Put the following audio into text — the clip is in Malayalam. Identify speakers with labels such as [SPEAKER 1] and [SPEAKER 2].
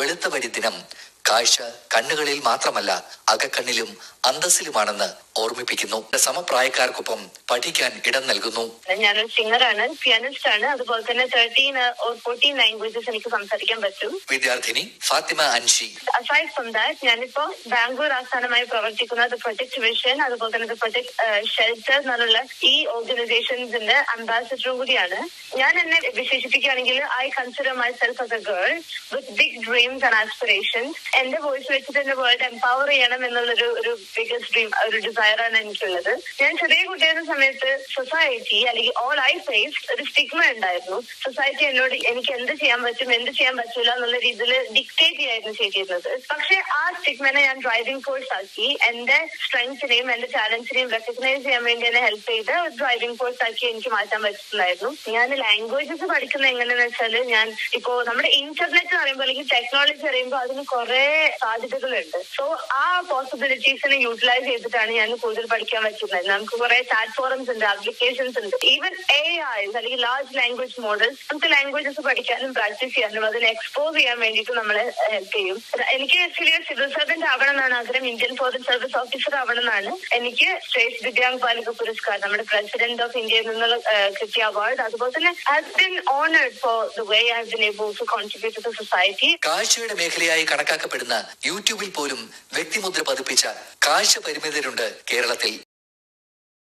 [SPEAKER 1] വെളുത്തവരി ദിനം കാഴ്ച കണ്ണുകളിൽ മാത്രമല്ല അകക്കണ്ണിലും അന്തസ്സിലുമാണെന്ന് ഓർമ്മിപ്പിക്കുന്നു. സമപ്രായക്കാർക്കൊപ്പം പഠിക്കാൻ ഇടം നൽകുന്നു.
[SPEAKER 2] ഞാനൊരു സിംഗറാണ്, പിയാനിസ്റ്റ് ആണ്. അതുപോലെ തന്നെ 13 or 14 ലാംഗ്വേജസ് എനിക്ക് സംസാരിക്കാൻ പറ്റും.
[SPEAKER 1] വിദ്യാർത്ഥിനി Fathima Anshi.
[SPEAKER 2] Aside from that ഞാനിപ്പോ ബാംഗ്ലൂർ ആസ്ഥാനമായി പ്രവർത്തിക്കുന്ന പ്രൊജക്ട് വിഷൻ, അതുപോലെ തന്നെ പ്രൊജക്ട് ഷെൽട്ടർ എന്നുള്ള ഈ ഓർഗനൈസേഷൻസിന്റെ അംബാസിഡറും കൂടിയാണ്. ഞാൻ എന്നെ വിശേഷിപ്പിക്കുകയാണെങ്കിൽ I consider myself as a girl with big dreams and aspirations. എന്റെ വോയിസ് വെച്ചിട്ട് എന്റെ വേൾഡ് എംപവർ ചെയ്യണം എന്നുള്ളൊരു ബിഗസ്റ്റ് ഡ്രീം, ഒരു ഡിസയറാണ് എനിക്കുള്ളത്. ഞാൻ ചെറിയ കുട്ടിയായിരുന്ന സമയത്ത് സൊസൈറ്റി അല്ലെങ്കിൽ ഓൾ ഐ ഫേസ് ഒരു സ്റ്റിഗ്മ ഉണ്ടായിരുന്നു. സൊസൈറ്റി എന്നോട് എനിക്ക് എന്ത് ചെയ്യാൻ പറ്റും, എന്ത് ചെയ്യാൻ പറ്റില്ല എന്നുള്ള രീതിയിൽ ഡിക്റ്റേറ്റ് ചെയ്യായിരുന്നു ചെയ്തിരുന്നത്. പക്ഷെ ആ സ്റ്റിഗ്മനെ ഞാൻ ഡ്രൈവിംഗ് ഫോഴ്സ് ആക്കി എന്റെ സ്ട്രെങ്സിനെയും എന്റെ ടാലന്റ്സിനെയും റെക്കഗ്നൈസ് ചെയ്യാൻ വേണ്ടി എന്നെ ഹെൽപ്പ് ചെയ്ത് ഡ്രൈവിംഗ് ഫോഴ്സ് ആക്കി എനിക്ക് മാറ്റാൻ പറ്റുന്നുണ്ടായിരുന്നു. ഞാൻ ലാംഗ്വേജസ് പഠിക്കുന്നത് എങ്ങനെയാണെന്ന് വെച്ചാൽ, ഞാൻ ഇപ്പോ നമ്മുടെ ഇന്റർനെറ്റ് പറയുമ്പോൾ അല്ലെങ്കിൽ ടെക്നോളജി പറയുമ്പോൾ അതിന് കുറെ സാധ്യതകളുണ്ട്. സോ ആ പോസിബിലിറ്റീസിനെ യൂട്ടിലൈസ് ചെയ്തിട്ടാണ് ഞാൻ കൂടുതൽ പഠിക്കാൻ പറ്റുന്നത്. നമുക്ക് കുറെ ചാറ്റ് ഫോറംസ് ഉണ്ട്, ആപ്ലിക്കേഷൻസ് ഉണ്ട്, ഈവൻ AI അല്ലെങ്കിൽ ലാർജ് ലാംഗ്വേജ് മോഡൽസ്. നമുക്ക് ലാംഗ്വേജസ് പഠിക്കാനും പ്രാക്ടീസ് ചെയ്യാനും അതിനെ എക്സ്പോസ് ചെയ്യാൻ വേണ്ടിയിട്ട് നമ്മളെ ഹെൽപ്പ് ചെയ്യും. എനിക്ക് ആക്ച്വലി സിവിൽ സർവന്റ് ആവണം എന്നാണ് ആഗ്രഹം. ഇന്ത്യൻ ഫോറിൻ സർവീസ് ഓഫീസർ ആവണം എന്നാണ്. എനിക്ക് ശ്രേഷ്ഠ ദിവ്യാംഗ് ബാലിക പുരസ്കാർ നമ്മുടെ പ്രസിഡന്റ് ഓഫ് ഇന്ത്യയിൽ നിന്നുള്ള കിട്ടിയ അവാർഡ്. അതുപോലെ തന്നെ have been honoured for the way I have been able to contribute to society.
[SPEAKER 1] കാഴ്ചയുടെ മേഖലയായി കണക്കാക്കപ്പെടുന്ന യൂട്യൂബിൽ പോലും വ്യക്തിമുദ്ര പതിപ്പിച്ച കാഴ്ച പരിമിതരുണ്ട് കേരളത്തിൽ.